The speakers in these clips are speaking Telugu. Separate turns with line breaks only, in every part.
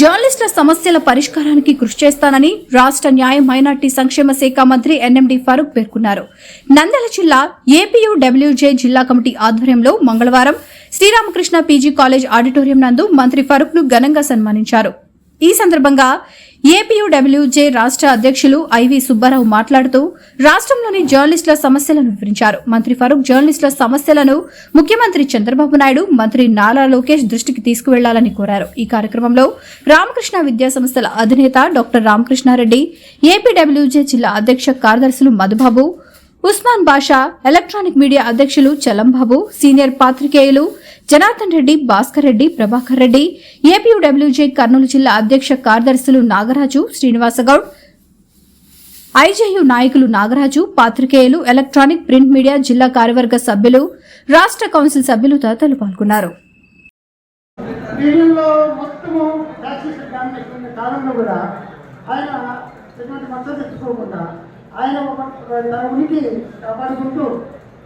జర్నలిస్టుల సమస్యల పరిష్కారానికి కృషి చేస్తానని రాష్ట్ర న్యాయ మైనార్టీ సంక్షేమ శాఖ మంత్రి ఎన్ఎండి ఫరూక్ పేర్కొన్నారు. నంద్యాల జిల్లా ఏపీయూడబ్ల్యూజే జిల్లా కమిటీ ఆధ్వర్యంలో మంగళవారం శ్రీరామకృష్ణ పీజీ కాలేజ్ ఆడిటోరియం నందు మంత్రి ఫరూక్ ను ఘనంగా సన్మానించారు. ఈ సందర్భంగా ఏపీయూడబ్ల్యూజే రాష్ట్ర అధ్యక్షులు ఐవి సుబ్బారావు మాట్లాడుతూ రాష్ట్రంలోని జర్నలిస్టుల సమస్యలను వివరించారు. మంత్రి ఫరూక్ జర్నలిస్టుల సమస్యలను ముఖ్యమంత్రి చంద్రబాబు నాయుడు, మంత్రి నారా లోకేష్ దృష్టికి తీసుకువెళ్లాలని కోరారు. ఈ కార్యక్రమంలో రామకృష్ణ విద్యా సంస్థల అధినేత డాక్టర్ రామకృష్ణారెడ్డి, ఏపీడబ్ల్యూజే జిల్లా అధ్యక్ష కార్యదర్శులు మధుబాబు, ఉస్మాన్ బాషా, ఎలక్ట్రానిక్ మీడియా అధ్యక్షులు చలంబాబు, సీనియర్ పాత్రికేయులు జనార్దన్ రెడ్డి, భాస్కర్ రెడ్డి, ప్రభాకర్ రెడ్డి, ఏపీయూడబ్ల్యూజే కర్నూలు జిల్లా అధ్యక్ష కార్యదర్శులు నాగరాజు, శ్రీనివాసగౌడ్, ఐజేయు నాయకులు నాగరాజు, పాత్రికేయులు, ఎలక్ట్రానిక్ ప్రింట్ మీడియా జిల్లా కార్యవర్గ సభ్యులు, రాష్ట్ర కౌన్సిల్ సభ్యులు తదితరులు పాల్గొన్నారు.
ఆయన తన ఉనికి కాపాడుకుంటూ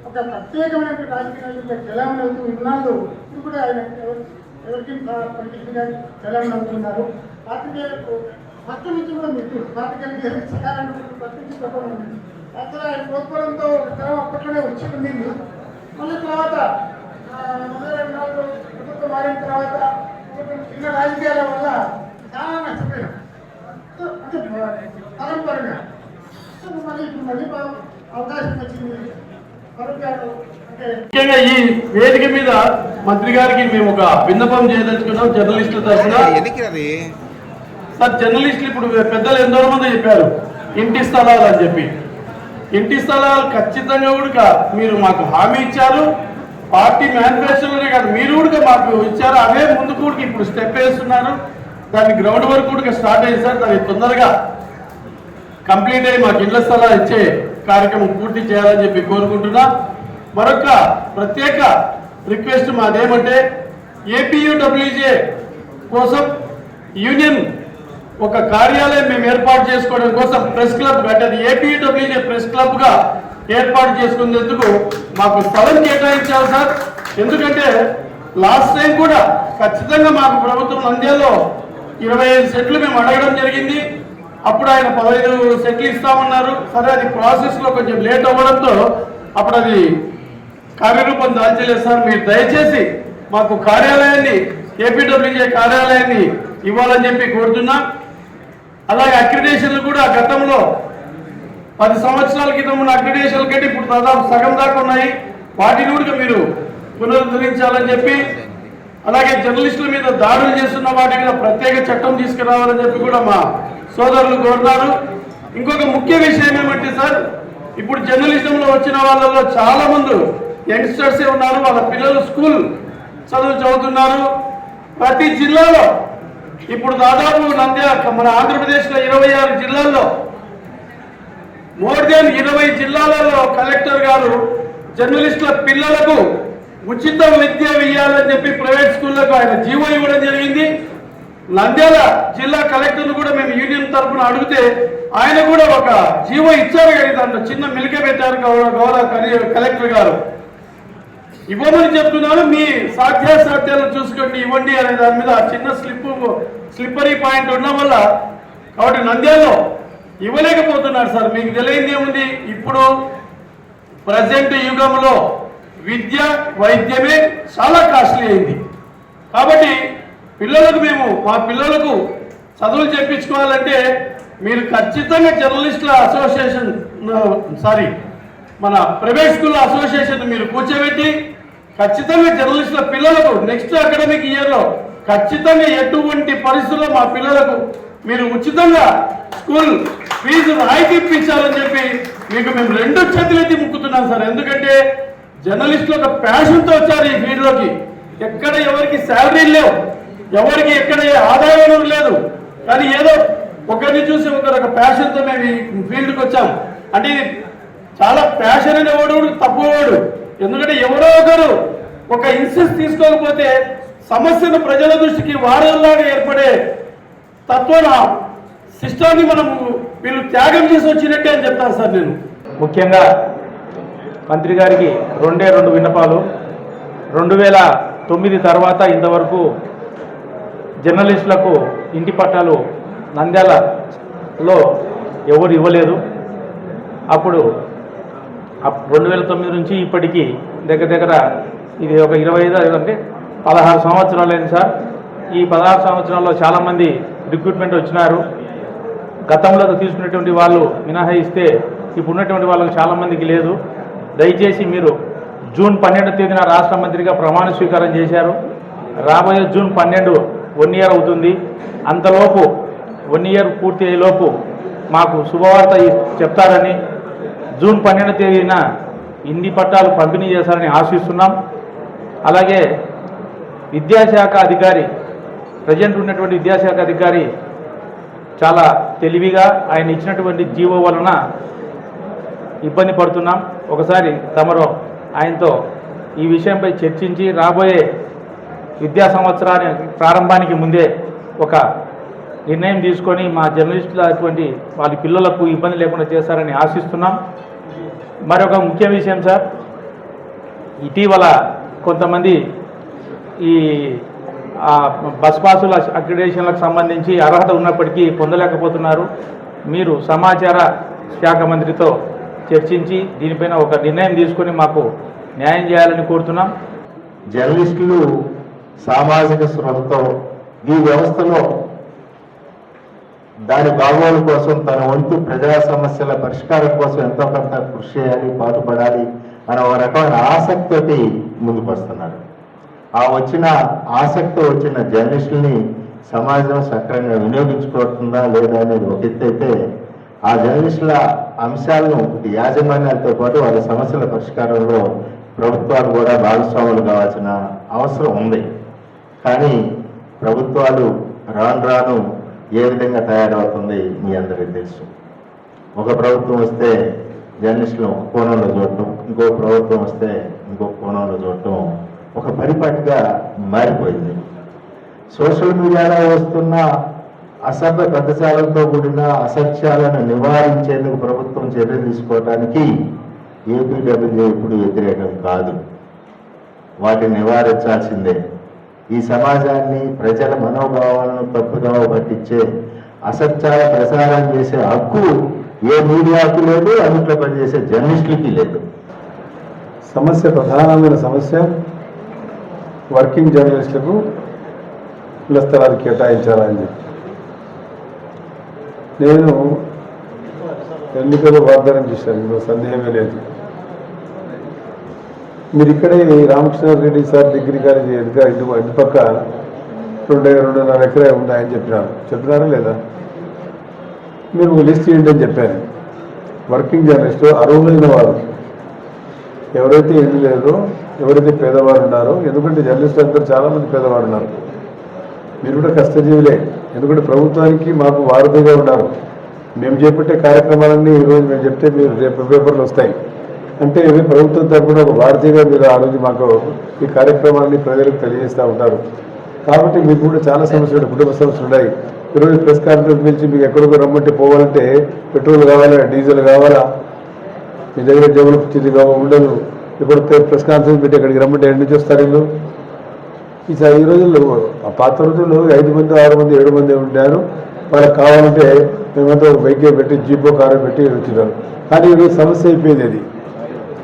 ఒక ప్రత్యేకమైన రాజకీయ చలామణి అవుతూ ఇన్నాళ్ళు ఇప్పుడు కూడా ఆయన ఎవరికి పొలిటికల్గా చలామణి అవుతున్నారు. పాత్రికేయులకు మొత్తం నుంచి కూడా మీకు పాత్రికేయులకు సకాలను పట్టించుకోవడం అసలు ఆయన కోల్పోవడంతో తరం అప్పట్లోనే వచ్చి ఉండింది. మళ్ళీ తర్వాత 2024 ప్రభుత్వం మారిన తర్వాత చిన్న రాజకీయాల వల్ల చాలా నష్టపోయాం. అంటే పరంపరగా
ముఖ్యంగా ఈ వేదిక మీద మంత్రి గారికి మేము ఒక విన్నపం చేయదలుచుకున్నాం. జర్నలిస్టుల తరఫున సార్, జర్నలిస్టులు ఇప్పుడు పెద్దలు ఎంతో మంది చెప్పారు ఇంటి స్థలాలు అని చెప్పి. ఇంటి స్థలాలు ఖచ్చితంగా కూడా మీరు మాకు హామీ ఇచ్చారు. పార్టీ మేనిఫెస్టోలోనే కాదు, మీరు కూడా మాకు ఇచ్చారు. అవే ముందు కూడా ఇప్పుడు స్టెప్ వేస్తున్నారు. దాని గ్రౌండ్ వర్క్ కూడా స్టార్ట్ అయింది సార్. దాన్ని తొందరగా కంప్లీట్ అయ్యి మాకు ఇళ్ల స్థలాలు ఇచ్చే కార్యక్రమం పూర్తి చేయాలని చెప్పి కోరుకుంటున్నా. మరొక ప్రత్యేక రిక్వెస్ట్ మాదేమంటే, ఏపీయూడబ్ల్యూజే కోసం యూనియన్ ఒక కార్యాలయం మేము ఏర్పాటు చేసుకోవడం కోసం ప్రెస్ క్లబ్ అంటే అది ఏపీయూడబ్ల్యూజే ప్రెస్ క్లబ్ గా ఏర్పాటు చేసుకునేందుకు మాకు స్థలం కేటాయించాలి సార్. ఎందుకంటే లాస్ట్ టైం కూడా ఖచ్చితంగా మాకు ప్రభుత్వం నంద్యాలలో 25 సెంట్లు మేము అడగడం జరిగింది. అప్పుడు ఆయన 15 సెంట్లు ఇస్తామన్నారు. సరే, అది ప్రాసెస్ లో కొంచెం లేట్ అవ్వడంతో అప్పుడు అది కార్యరూపం దాల్చలేదు సార్. మీరు దయచేసి మాకు కార్యాలయాన్ని, ఏపీడబ్ల్యూజే కార్యాలయాన్ని ఇవ్వాలని చెప్పి కోరుతున్నా. అలాగే అక్రిడేషన్లు కూడా గతంలో 10 సంవత్సరాల క్రితం ఉన్న అక్రిడేషన్లు కంటే ఇప్పుడు దాదాపు సగం దాకా ఉన్నాయి. వాటిని కూడా మీరు పునరుద్ధరించాలని చెప్పి, అలాగే జర్నలిస్టుల మీద దాడులు చేస్తున్న వాటి మీద ప్రత్యేక చట్టం తీసుకురావాలని చెప్పి కూడా మా సోదరులు కోరుతారు. ఇంకొక ముఖ్య విషయం ఏమంటే సార్, ఇప్పుడు జర్నలిజంలో వచ్చిన వాళ్ళలో చాలా మంది యంగ్స్టర్సే ఉన్నారు. వాళ్ళ పిల్లలు స్కూల్ చదువు చదువుతున్నారు. ప్రతి జిల్లాలో ఇప్పుడు దాదాపు మన ఆంధ్రప్రదేశ్లో 26 జిల్లాల్లో మోర్ దెన్ 20 జిల్లాలలో కలెక్టర్ గారు జర్నలిస్టుల పిల్లలకు ఉచిత విద్య ఇవ్వాలని చెప్పి ప్రైవేట్ స్కూళ్లకు ఆయన జీవో ఇవ్వడం జరిగింది. నంద్యాల జిల్లా కలెక్టర్ను కూడా మేము యూనియన్ తరఫున అడిగితే ఆయన కూడా ఒక జీవో ఇచ్చారు. కానీ దాంట్లో చిన్న మిలిక పెట్టారు గౌరవ కలెక్టర్ గారు. ఇవ్వమని చెప్తున్నాను, మీ సాధ్యాసాధ్యాలను చూసుకొని ఇవ్వండి అనే దాని మీద చిన్న స్లిప్పరీ పాయింట్ ఉండడం వల్ల కాబట్టి నంద్యాలలో ఇవ్వలేకపోతున్నారు సార్. మీకు తెలియంది ఏముంది, ఇప్పుడు ప్రజెంట్ యుగంలో విద్య వైద్యమే చాలా కాస్ట్లీ అయింది. కాబట్టి మా పిల్లలకు చదువులు చెప్పించుకోవాలంటే మీరు ఖచ్చితంగా జర్నలిస్టుల అసోసియేషన్ మన ప్రైవేట్ స్కూల్ అసోసియేషన్ మీరు కూర్చోబెట్టి ఖచ్చితంగా జర్నలిస్టుల పిల్లలకు నెక్స్ట్ అకాడమిక్ ఇయర్లో ఖచ్చితంగా ఎటువంటి పరిస్థితుల్లో మా పిల్లలకు మీరు ఉచితంగా స్కూల్ ఫీజు రాయితీ ఇప్పించాలని చెప్పి మీకు మేము 2 చేతులెత్తి ముక్కుతున్నాం సార్. ఎందుకంటే జర్నలిస్టులు ఒక ప్యాషన్తో వచ్చారు ఈ ఫీల్డ్లోకి. ఎక్కడ ఎవరికి శాలరీలు లేవు, ఎవరికి ఎక్కడ ఆదాయం లేదు. కానీ ఏదో ఒకరిని చూసి ఒకరు ప్యాషన్తో మేము ఈ ఫీల్డ్కి వచ్చాం. అంటే ఇది చాలా ప్యాషన్ అనేవాడు తప్పువాడు. ఎందుకంటే ఎవరో ఒకరు ఒక ఇన్సెస్ తీసుకోకపోతే సమస్యను ప్రజల దృష్టికి వారల్లాగా ఏర్పడే తత్వం సిస్టాన్ని మనం వీళ్ళు త్యాగం చేసి వచ్చినట్టే అని చెప్తాను సార్. నేను
ముఖ్యంగా మంత్రి గారికి 2 విన్నపాలు. 2009 తర్వాత ఇంతవరకు జర్నలిస్టులకు ఇంటి పట్టాలు నంద్యాలలో ఎవరు ఇవ్వలేదు. అప్పుడు 2009 నుంచి ఇప్పటికీ దగ్గర ఇది ఒక 25 అంటే 16 సంవత్సరాలైంది సార్. ఈ 16 సంవత్సరాల్లో చాలామంది రిక్రూట్మెంట్ వచ్చినారు. గతంలో తీసుకున్నటువంటి వాళ్ళు మినహాయిస్తే ఇప్పుడు ఉన్నటువంటి వాళ్ళకి చాలామందికి లేదు. దయచేసి మీరు జూన్ 12వ తేదీన రాష్ట్ర మంత్రిగా ప్రమాణ స్వీకారం చేశారు. రాబోయే జూన్ 12 1 ఇయర్ అవుతుంది. అంతలోపు 1 ఇయర్ పూర్తి అయ్యేలోపు మాకు శుభవార్త చెప్తారని, జూన్ 12వ తేదీన ఇంటి పట్టాలు పంపిణీ చేశారని ఆశిస్తున్నాం. అలాగే విద్యాశాఖ అధికారి, ప్రజెంట్ ఉన్నటువంటి విద్యాశాఖ అధికారి చాలా తెలివిగా ఆయన ఇచ్చినటువంటి జీవో వలన ఇబ్బంది పడుతున్నాం. ఒకసారి తమరు ఆయనతో ఈ విషయంపై చర్చించి రాబోయే విద్యా సంవత్సరానికి ప్రారంభానికి ముందే ఒక నిర్ణయం తీసుకొని మా జర్నలిస్టుల అటువంటి వాళ్ళ పిల్లలకు ఇబ్బంది లేకుండా చేస్తారని ఆశిస్తున్నాం. మరొక ముఖ్య విషయం సార్, ఇటీవల కొంతమంది ఈ బస్ పాసుల అక్రిడేషన్లకు సంబంధించి అర్హత ఉన్నప్పటికీ పొందలేకపోతున్నారు. మీరు సమాచార శాఖ మంత్రితో చర్చించి దీనిపైన ఒక నిర్ణయం తీసుకొని మాకు న్యాయం చేయాలని కోరుతున్నాం.
జర్నలిస్టులు సామాజిక స్పృహతో ఈ వ్యవస్థలో దాని బాగోలు కోసం తన వంతు ప్రజా సమస్యల పరిష్కారం కోసం ఎంతో కొంత కృషి చేయాలి, పాటుపడాలి అనే ఒక రకమైన ఆసక్తితోటి ముందుకు వస్తున్నారు. ఆ ఆసక్తి వచ్చిన జర్నలిస్టుల్ని సమాజం సక్రమంగా వినియోగించుకుంటుందా లేదా అనేది ఒక ఎత్తు అయితే, ఆ జర్నలిస్టుల అంశాలను యాజమాన్యాలతో పాటు వాళ్ళ సమస్యల పరిష్కారంలో ప్రభుత్వాలు కూడా భాగస్వాములు కావాల్సిన అవసరం ఉంది. కానీ ప్రభుత్వాలు రాను ఏ విధంగా తయారవుతుంది మీ అందరికీ తెలుసు. ఒక ప్రభుత్వం వస్తే జర్నలిస్టులు ఒక కోణంలో చూడటం, ఇంకో ప్రభుత్వం వస్తే ఇంకో కోణంలో చూడటం ఒక పరిపాటిగా మారిపోయింది. సోషల్ మీడియాలో వస్తున్న అసభ్య పదజాలంతో కూడిన అసత్యాలను నివారించేందుకు ప్రభుత్వం చర్యలు తీసుకోవడానికి ఏపీడబ్ల్యూజే ఇప్పుడు వ్యతిరేకం కాదు, వాటిని నివారించాల్సిందే. ఈ సమాజాన్ని, ప్రజల మనోభావాలను తప్పుదోవ పట్టించే అసత్యాల ప్రసారం చేసే హక్కు ఏ మీడియాకు లేదు, అందులో పనిచేసే జర్నలిస్టులకి లేదు.
ప్రధానమైన సమస్య వర్కింగ్ జర్నలిస్టులకు ఇళ్ల స్థలాలు కేటాయించాలని చెప్పి నేను ఎన్నికల్లో వాగ్దానం చేశాను, ఇందులో సందేహమే లేదు. మీరు ఇక్కడే రామకృష్ణారెడ్డి సార్ డిగ్రీ కాలేజీ ఇటు పక్క 2.5 ఎకరా ఉన్నాయని చెప్పినారా లేదా? మీరు లిస్ట్ చేయండి అని చెప్పాను. వర్కింగ్ జర్నలిస్టు అర్హులైన వారు ఎవరైతే ఇల్లు లేదో, ఎవరైతే పేదవారు ఉన్నారో, ఎందుకంటే జర్నలిస్టు అందరూ చాలామంది పేదవారు ఉన్నారు. మీరు కూడా కష్టజీవులే, ఎందుకంటే ప్రభుత్వానికి మాకు వారధిగా ఉన్నారు. మేము చేపట్టే కార్యక్రమాలన్నీ ఈరోజు మేము చెప్తే మీరు రేపు పేపర్లు వస్తాయి. అంటే ప్రభుత్వం తరఫున ఒక వారధిగా మీరు ఆ రోజు మాకు ఈ కార్యక్రమాన్ని ప్రజలకు తెలియజేస్తూ ఉంటారు. కాబట్టి మీకు కూడా చాలా సమస్యలు, కుటుంబ సమస్యలు ఉన్నాయి. ఈరోజు ప్రెస్ కాన్ఫరెన్స్ పిలిచి మీకు ఎక్కడికో రమ్మంటే పోవాలంటే పెట్రోల్ కావాలా, డీజిల్ కావాలా, మీ దగ్గర జబ్బులు చిది ఉండదు. ఇప్పుడు ప్రెస్ కాన్ఫరెన్స్ పెట్టి ఎక్కడికి రమ్మంటే ఎక్కడి నుంచి వస్తారు వీళ్ళు? ఈ రోజుల్లో పాత రోజుల్లో 5 మంది 6 మంది 7 మంది ఉంటారు. వాళ్ళకి కావాలంటే మేమంతా వెహికల్ పెట్టి జీపో కారు పెట్టి వచ్చినారు. కానీ ఈరోజు సమస్య అయిపోయింది అది.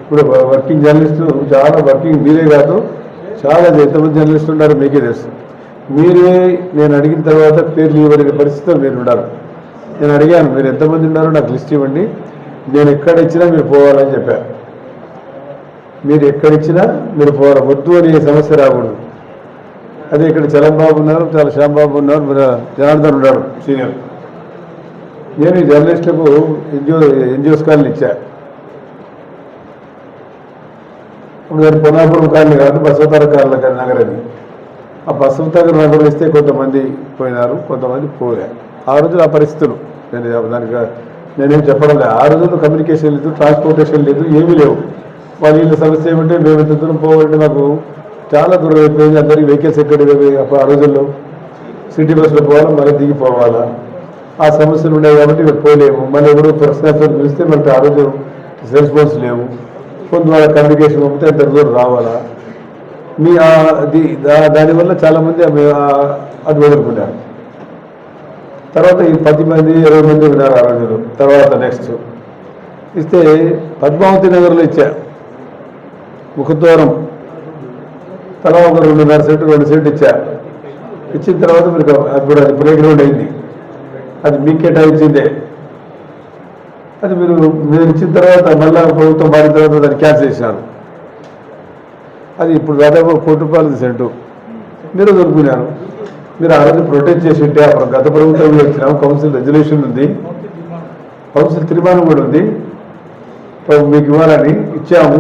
ఇప్పుడు వర్కింగ్ జర్నలిస్టులు చాలా మీరే కాదు, చాలా ఎంతమంది జర్నలిస్టులు ఉన్నారో మీకే తెలుసు. మీరే నేను అడిగిన తర్వాత పేర్లు ఇవ్వలేని పరిస్థితులు మీరు ఉన్నారు. నేను అడిగాను, మీరు ఎంతమంది ఉన్నారో నాకు లిస్ట్ ఇవ్వండి, నేను ఎక్కడ ఇచ్చినా మీరు పోవాలని చెప్పాను. మీరు ఎక్కడిచ్చినా మీరు పోవాలి, వద్దు అనే సమస్య రాకూడదు. అదే ఇక్కడ చలంబాబు ఉన్నారు, చాలా శ్యాంబాబు ఉన్నారు, జనార్దన్ ఉన్నాడు సీనియర్. నేను ఈ జర్నలిస్టులకు ఎన్జిఓస్ కాలనీ ఇచ్చా. ఇప్పుడు దాని పొన్నాపురం కాలనీ కాదు, బసవతార కాలనీ నగర్ అని. ఆ బసవతార నగరం ఇస్తే కొంతమంది పోయినారు, కొంతమంది పోలే. ఆ రోజులు ఆ పరిస్థితులు నేనేం చెప్పడం లేదు. ఆ రోజుల్లో కమ్యూనికేషన్ లేదు, ట్రాన్స్పోర్టేషన్ లేదు, ఏమీ లేవు. వాళ్ళ వీళ్ళ సమస్య ఏమంటే మేము ఎంత దూరం పోవాలంటే మాకు చాలా దూరం అయిపోయింది. అందరికీ వెహికల్స్ ఎక్కడివి ఆ రోజుల్లో సిటీ బస్సులో పోవాలా, మళ్ళీ దిగిపోవాలా, ఆ సమస్యలు ఉన్నాయి. కాబట్టి ఇక్కడ పోలేము. మళ్ళీ ఎవరు ప్రశ్నతో పిలిస్తే మనకి ఆ రోజు సెల్ ఫోన్స్ లేవు. కొంత వాళ్ళ కమ్యూనికేషన్ పంపితే అంత దూరం రావాలా. మీ దానివల్ల చాలామంది అది వదులుకున్నారు. తర్వాత ఈ 10 మంది 20 మంది ఉన్నారు ఆ రోజులు. తర్వాత నెక్స్ట్ ఇస్తే పద్మావతి నగర్లో ఇచ్చా, ముఖద్వారం తలా ఒక 2.5 సెంటు 2 సెంటు ఇచ్చా. ఇచ్చిన తర్వాత మీరు అప్పుడు అది ప్లే గ్రౌండ్ అయింది, అది మీకు కేటాయించిందే. అది మీరు ఇచ్చిన తర్వాత మళ్ళీ ప్రభుత్వం మారిన తర్వాత దాన్ని క్యాన్సిల్ చేసినారు. అది ఇప్పుడు దాదాపు ₹1 సెంటు మీరు దొరుకుతున్నారు. మీరు ఆ రోజు ప్రొటెక్ట్ చేసి ఉంటే అప్పుడు గత ప్రభుత్వంలో వచ్చినాము, కౌన్సిల్ రెజల్యూషన్ ఉంది, కౌన్సిల్ తీర్మానం కూడా ఉంది, మీకు ఇవ్వాలని ఇచ్చాము.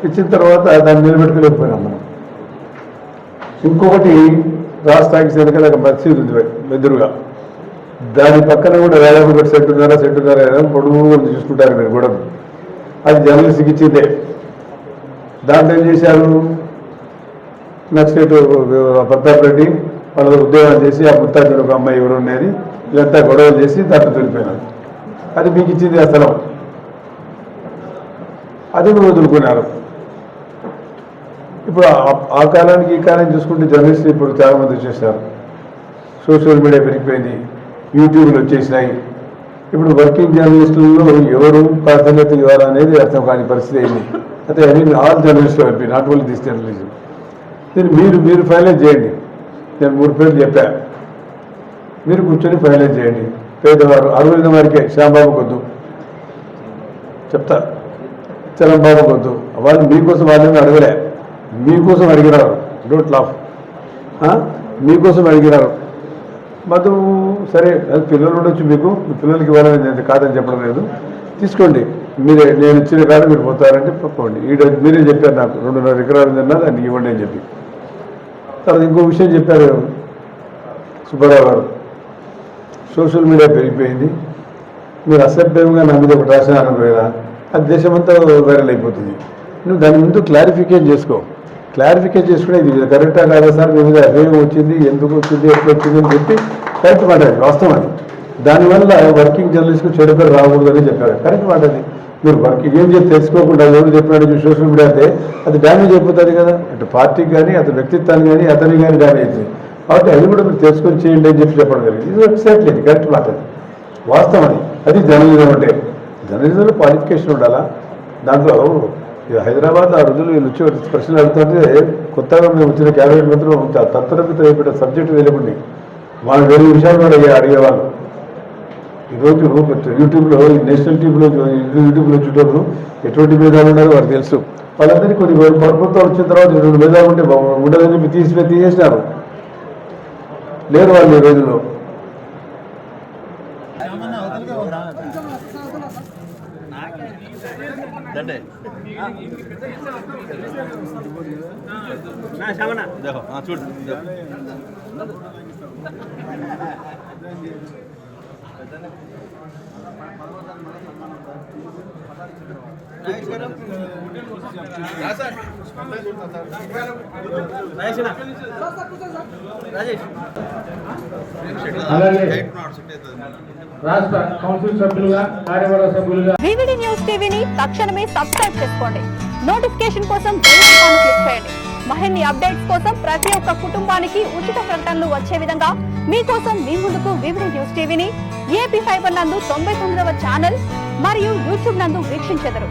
ఇచ్చిన తర్వాత దాన్ని నిలబెట్టుకోలేకపోయినాం మనం. ఇంకొకటి రాష్ట్రానికి వెనకాల మసీదు ఉంది ఎదురుగా, దాని పక్కన కూడా దాదాపు ఒక సెంటున్నర పొడుగు చూసుకుంటారు మీరు కూడా. అది జర్నలిస్ట్కి ఇచ్చిందే. దాంట్లో ఏం చేశారు, నక్సలైట్ ప్రతాప్ రెడ్డి వాళ్ళ ఉద్యోగాలు చేసి ఆ ముత్తాజుడు ఒక అమ్మాయి ఎవరు ఉండేది, ఇదంతా గొడవలు చేసి దాంట్లో వెళ్ళిపోయినారు. అది మీకు ఇచ్చింది ఆ స్థలం, అది మీరు వదులుకున్నారు. ఇప్పుడు ఆ కాలానికి ఈ కాలం చూసుకుంటే జర్నలిస్టులు ఇప్పుడు చాలామంది వచ్చేసారు. సోషల్ మీడియా పెరిగిపోయింది, యూట్యూబ్లు వచ్చేసినాయి. ఇప్పుడు వర్కింగ్ జర్నలిస్టులలో ఎవరు ప్రాధాన్యత ఇవ్వాలనేది అర్థం కాని పరిస్థితి అయింది. అయితే ఐ మీన్ ఆల్ జర్నలిస్టులు అయిపోయి, నాట్ ఓన్లీ దిస్ జర్నలిజం. దీన్ని మీరు ఫైనలైజ్ చేయండి. నేను 3 పేర్లు చెప్పాను, మీరు కూర్చొని ఫైనలైజ్ చేయండి. పేదవారు అరువైన వారికే, శ్యాంబాబు కొద్దు చెప్తా, చలంబాబు కొద్దు, వాళ్ళు మీకోసం వాళ్ళని అడగలే, మీకోసం అడిగినారు. డోంట్ లాఫ్, మీకోసం అడిగినారు. మధు సరే, అది పిల్లలు ఉండొచ్చు, మీకు మీ పిల్లలకి ఇవ్వాలని నేను కాదని చెప్పడం లేదు, తీసుకోండి. మీరే నేను ఇచ్చిన కాదు మీరు పోతారంటే పోండి. మీరే చెప్పారు నాకు 2.5 ఎకరాలు తిన్నా దాన్ని ఇవ్వండి అని చెప్పి. తర్వాత ఇంకో విషయం చెప్పారు సుబ్బారావు గారు, సోషల్ మీడియా పెరిగిపోయింది, మీరు అసభ్యంగా నా మీద ఒకటి రాసినారు కదా, అది దేశమంతా వైరల్ అయిపోతుంది. నువ్వు దాని ముందు క్లారిఫికేషన్ చేసుకో. క్లారిఫికేషన్ చేసుకునే ఇది కరెక్టా కాదా సార్, మీ మీద అభ్యయం వచ్చింది, ఎందుకు వచ్చింది, ఎట్లా వచ్చింది అని చెప్పి కరెక్ట్ మాట, అది వాస్తవం. అది దానివల్ల వర్కింగ్ జర్నలిస్ట్కు చెడు పేరు రాకూడదని చెప్పారు. కరెక్ట్ మాట. అది మీరు వర్కింగ్ ఏం చెప్పి తెలుసుకోకుండా ఎవరు చెప్పినాడు సోషల్ మీడియా అయితే అది డ్యామేజ్ అయిపోతుంది కదా, అటు పార్టీకి కానీ అతని వ్యక్తిత్వాన్ని కానీ అతని కానీ డ్యామేజ్ అవుతుంది. కాబట్టి అది కూడా మీరు తెలుసుకొని చేయండి అని చెప్పి చెప్పడం జరిగింది. ఇది ఎగ్జాక్ట్లీ అది కరెక్ట్ మాట, అది వాస్తవం. అది జర్నలిజం అంటే. జర్నలిజంలో క్వాలిఫికేషన్ ఉండాలా. దాంట్లో హైదరాబాద్ ఆ రోజులు వీళ్ళు వచ్చి ప్రశ్నలు అడుగుతుంటే కొత్తగా మేము వచ్చిన క్యాబినెట్ మంత్రులు తత్వరమిత అయిపోయిన సబ్జెక్టు తెలియకుండా వాళ్ళు 2 విషయాలు కూడా అడిగేవాళ్ళు. ఈరోజు యూట్యూబ్లో నేషనల్ యూట్యూబ్లో చూడటం ఎటువంటి భేదాలు ఉన్నారో వారికి తెలుసు. వాళ్ళందరికీ కొన్ని ప్రభుత్వాలు వచ్చిన తర్వాత 2 భేదాలు ఉంటే ఉండదని చెప్పి తీసేసినారు. లేరు వాళ్ళు ఈ రోజుల్లో.
రాష్ట్ర కౌన్సిల్ సభ్యులుగా, కార్యవర్గ సభ్యులుగా
వివిడి న్యూస్ టీవీని తక్షణమే సబ్స్క్రైబ్ చేసుకోండి. నోటిఫికేషన్ కోసం బెల్ ఐకాన్ క్లిక్ చేయండి. మరిన్ని అప్డేట్స్ కోసం ప్రతి ఒక్క కుటుంబానికి ఉచిత ప్రకటనలు వచ్చే విధంగా మీకోసం మీ ముందుకు వివిడి న్యూస్ టీవీని ఏపీ ఫైబర్ నందు 99వ ఛానల్ మరియు యూట్యూబ్ నందు వీక్షించెదరు.